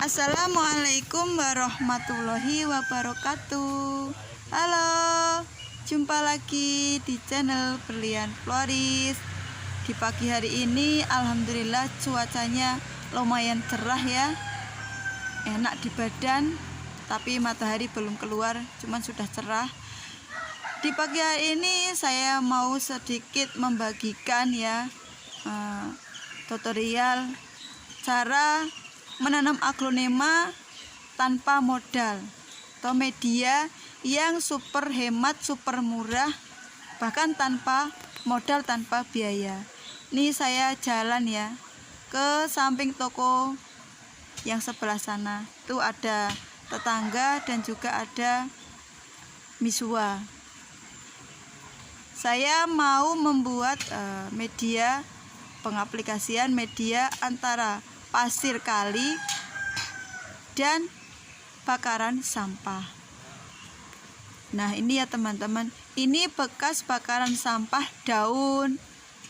Assalamualaikum warahmatullahi wabarakatuh. Halo, jumpa lagi di channel Berlian Floris. Di pagi hari ini alhamdulillah cuacanya lumayan cerah ya, enak di badan, tapi matahari belum keluar, cuman sudah cerah. Di pagi hari ini saya mau sedikit membagikan ya tutorial cara menanam aglonema tanpa modal atau media yang super hemat, super murah, bahkan tanpa modal, tanpa biaya. Ini saya jalan ya ke samping toko yang sebelah sana. Itu ada tetangga dan juga ada Misua. Saya mau membuat media pengaplikasian media antara pasir kali dan bakaran sampah. Nah ini ya teman-teman, ini bekas bakaran sampah daun,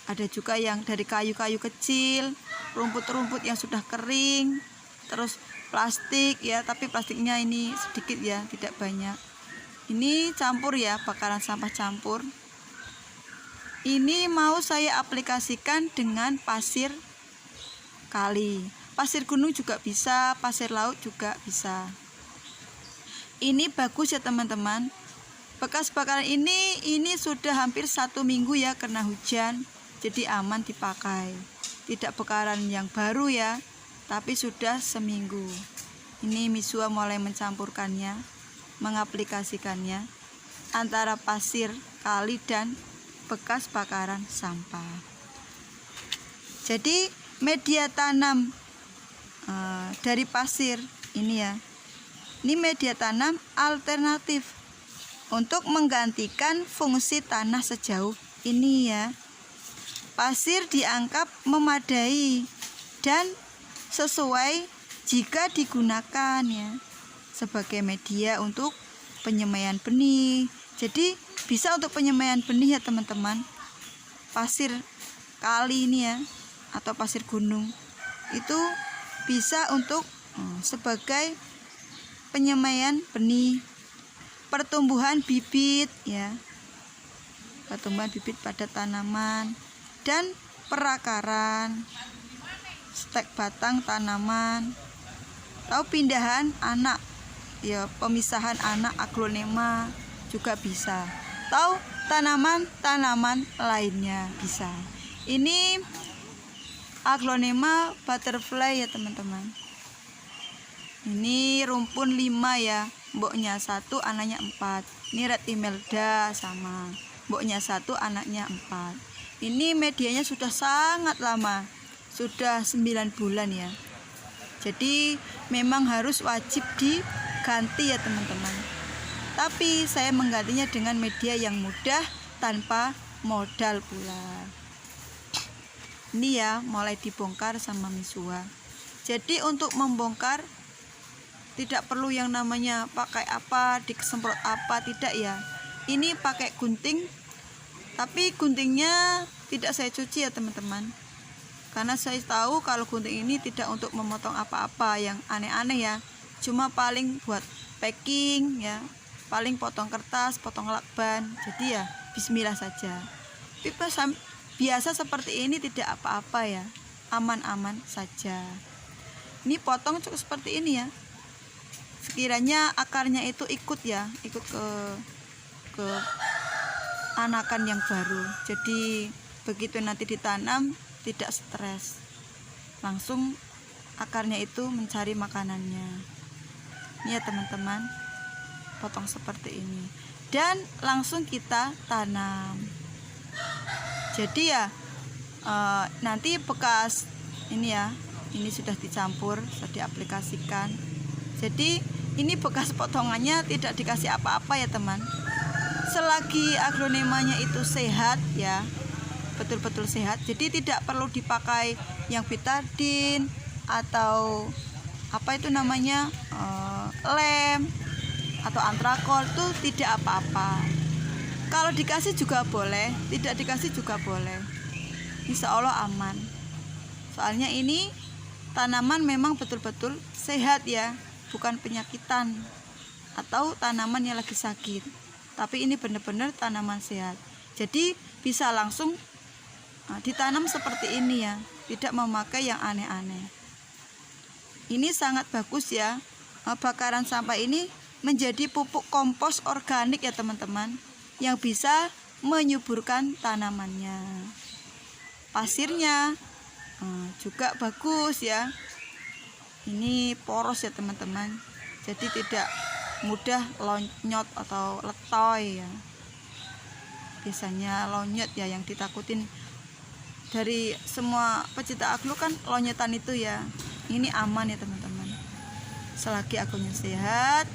ada juga yang dari kayu-kayu kecil, rumput-rumput yang sudah kering, terus plastik ya, tapi plastiknya ini sedikit ya, tidak banyak. Ini campur ya, bakaran sampah campur. Ini mau saya aplikasikan dengan pasir kali, pasir gunung juga bisa, pasir laut juga bisa. Ini bagus ya teman-teman. Bekas bakaran ini sudah hampir 1 minggu ya kena hujan, jadi aman dipakai. Tidak bakaran yang baru ya, tapi sudah seminggu. Ini Misua mulai mencampurkannya, mengaplikasikannya antara pasir kali dan bekas bakaran sampah. Jadi media tanam dari pasir ini ya, ini media tanam alternatif untuk menggantikan fungsi tanah sejauh ini ya. Pasir dianggap memadai dan sesuai jika digunakan ya sebagai media untuk penyemaian benih. Jadi bisa untuk penyemaian benih ya teman-teman. Pasir kali ini ya atau pasir gunung itu bisa untuk sebagai penyemaian benih, pertumbuhan bibit ya, pertumbuhan bibit pada tanaman, dan perakaran stek batang tanaman, atau pindahan anak ya, pemisahan anak aglonema juga bisa, atau tanaman-tanaman lainnya bisa. Ini aglonema butterfly ya teman-teman. Ini rumpun 5 ya, mboknya 1, anaknya 4. Ini red imelda sama, mboknya 1, anaknya 4. Ini medianya sudah sangat lama, sudah 9 bulan ya. Jadi memang harus wajib diganti ya teman-teman. Tapi saya menggantinya dengan media yang mudah tanpa modal pula. Ini ya mulai dibongkar sama Misua. Jadi untuk membongkar tidak perlu yang namanya pakai apa, disemprot apa, tidak ya. Ini pakai gunting, tapi guntingnya tidak saya cuci ya teman-teman, karena saya tahu kalau gunting ini tidak untuk memotong apa-apa yang aneh-aneh ya, cuma paling buat packing ya, paling potong kertas, potong lakban. Jadi ya bismillah saja. Biasa seperti ini tidak apa-apa ya, aman-aman saja. Ini potong cukup seperti ini ya, sekiranya akarnya itu ikut ya, ikut ke anakan yang baru. Jadi begitu nanti ditanam tidak stres, langsung akarnya itu mencari makanannya. Ini ya teman-teman, potong seperti ini dan langsung kita tanam. Jadi ya nanti bekas ini ya, ini sudah dicampur, sudah diaplikasikan. Jadi ini bekas potongannya tidak dikasih apa-apa ya teman. Selagi aglonemanya itu sehat ya, betul-betul sehat, jadi tidak perlu dipakai yang betadine atau apa itu namanya lem atau antrakol, itu tidak apa-apa. Kalau dikasih juga boleh, tidak dikasih juga boleh, insya Allah aman. Soalnya ini tanaman memang betul-betul sehat ya, bukan penyakitan atau tanaman yang lagi sakit, tapi ini benar-benar tanaman sehat. Jadi bisa langsung ditanam seperti ini ya, tidak memakai yang aneh-aneh. Ini sangat bagus ya. Bakaran sampah ini menjadi pupuk kompos organik ya teman-teman, yang bisa menyuburkan tanamannya. Pasirnya juga bagus ya. Ini poros ya teman-teman, jadi tidak mudah lonyot atau letoy ya. Biasanya lonyot ya yang ditakutin dari semua pecinta aglo kan, lonyotan itu ya. Ini aman ya teman-teman. Selagi agronya sehat,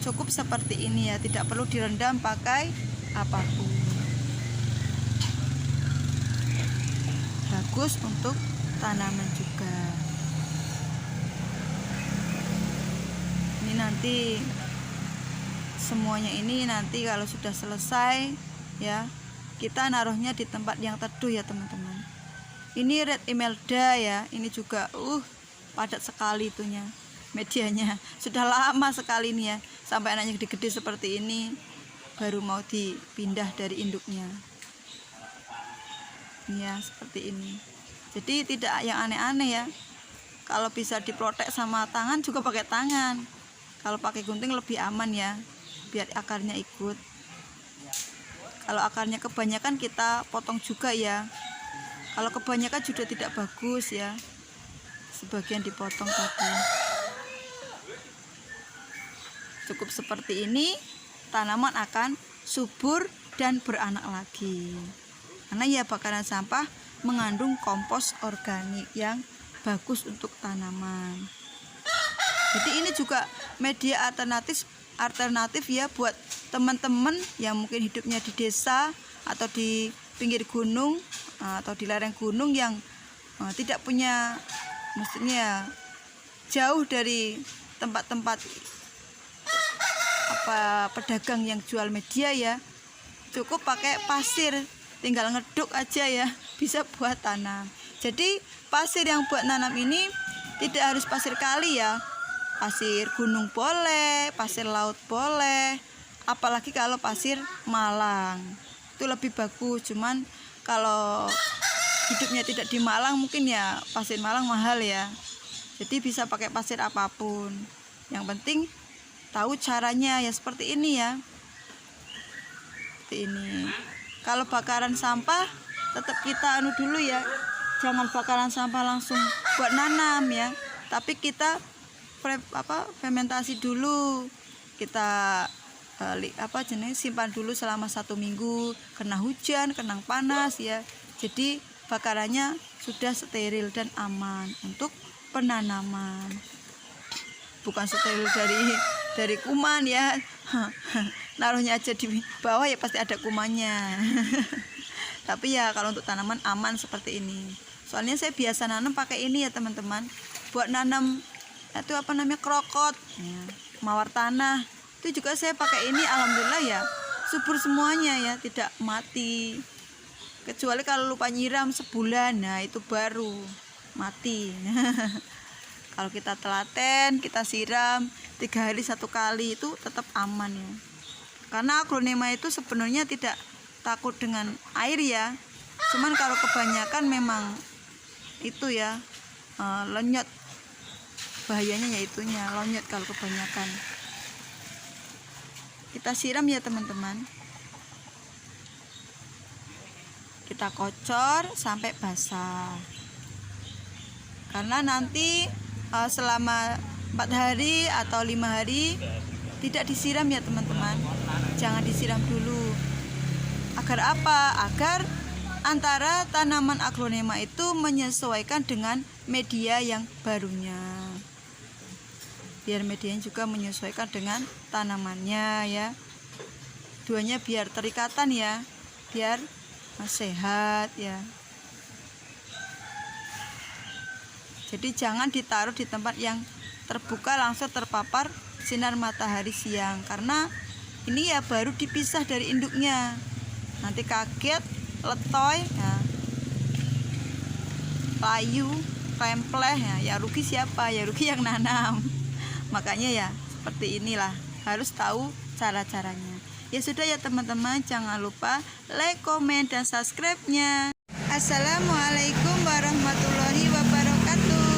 cukup seperti ini ya, tidak perlu direndam pakai apapun. Bagus untuk tanaman juga. Ini nanti semuanya ini nanti kalau sudah selesai ya, kita naruhnya di tempat yang teduh ya teman-teman. Ini red imelda ya, ini juga padat sekali itunya, medianya sudah lama sekali nih ya, sampai anaknya gede-gede seperti ini baru mau dipindah dari induknya ya, seperti ini. Jadi tidak yang aneh-aneh ya. Kalau bisa diprotek sama tangan juga pakai tangan, kalau pakai gunting lebih aman ya, biar akarnya ikut. Kalau akarnya kebanyakan kita potong juga ya, kalau kebanyakan juga tidak bagus ya, sebagian dipotong tadi. Cukup seperti ini, tanaman akan subur dan beranak lagi. Karena ya bakaran sampah mengandung kompos organik yang bagus untuk tanaman. Jadi ini juga media alternatif ya buat teman-teman yang mungkin hidupnya di desa atau di pinggir gunung atau di lereng gunung yang tidak punya, maksudnya jauh dari tempat-tempat pedagang yang jual media ya. Cukup pakai pasir, tinggal ngeduk aja ya, bisa buat tanam. Jadi pasir yang buat nanam ini tidak harus pasir kali ya, pasir gunung boleh, pasir laut boleh, apalagi kalau pasir Malang itu lebih bagus. Cuman kalau hidupnya tidak di Malang, mungkin ya pasir Malang mahal ya, jadi bisa pakai pasir apapun, yang penting tahu caranya ya, seperti ini ya, seperti ini. Kalau bakaran sampah tetap kita dulu ya, jangan bakaran sampah langsung buat nanam ya, tapi kita fermentasi dulu, kita simpan dulu selama 1 minggu, kena hujan, kena panas ya, jadi bakarannya sudah steril dan aman untuk penanaman. Bukan steril dari kuman ya, naruhnya aja di bawah ya pasti ada kumannya. Tapi ya kalau untuk tanaman aman seperti ini. Soalnya saya biasa nanam pakai ini ya teman-teman, buat nanam itu krokot ya, mawar tanah itu juga saya pakai ini, alhamdulillah ya subur semuanya ya, tidak mati, kecuali kalau lupa nyiram sebulan, nah itu baru mati. Kalau kita telaten, kita siram 3 hari 1 kali, itu tetap aman ya. Karena aglonema itu sebenarnya tidak takut dengan air ya, cuman kalau kebanyakan memang itu ya lonyot, bahayanya ya itunya lonyot kalau kebanyakan. Kita siram ya teman-teman, kita kocor sampai basah, karena nanti selama 4 hari atau 5 hari tidak disiram ya teman-teman, jangan disiram dulu. Agar apa? Agar antara tanaman aglonema itu menyesuaikan dengan media yang barunya, biar medianya juga menyesuaikan dengan tanamannya ya, duanya biar terikatan ya, biar sehat ya. Jadi jangan ditaruh di tempat yang terbuka langsung terpapar sinar matahari siang, karena ini ya baru dipisah dari induknya, nanti kaget, letoy ya, layu rempleh ya, yang rugi siapa? Ya rugi yang nanam. Makanya ya seperti inilah, harus tahu cara-caranya. Ya sudah ya teman-teman, jangan lupa like, komen, dan subscribe-nya. Assalamualaikum warahmatullahi wabarakatuh.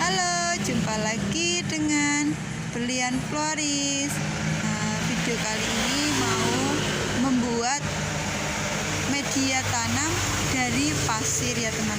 Halo, jumpa lagi dengan Berlian Floris. Video kali ini mau membuat media tanam dari pasir ya teman-teman.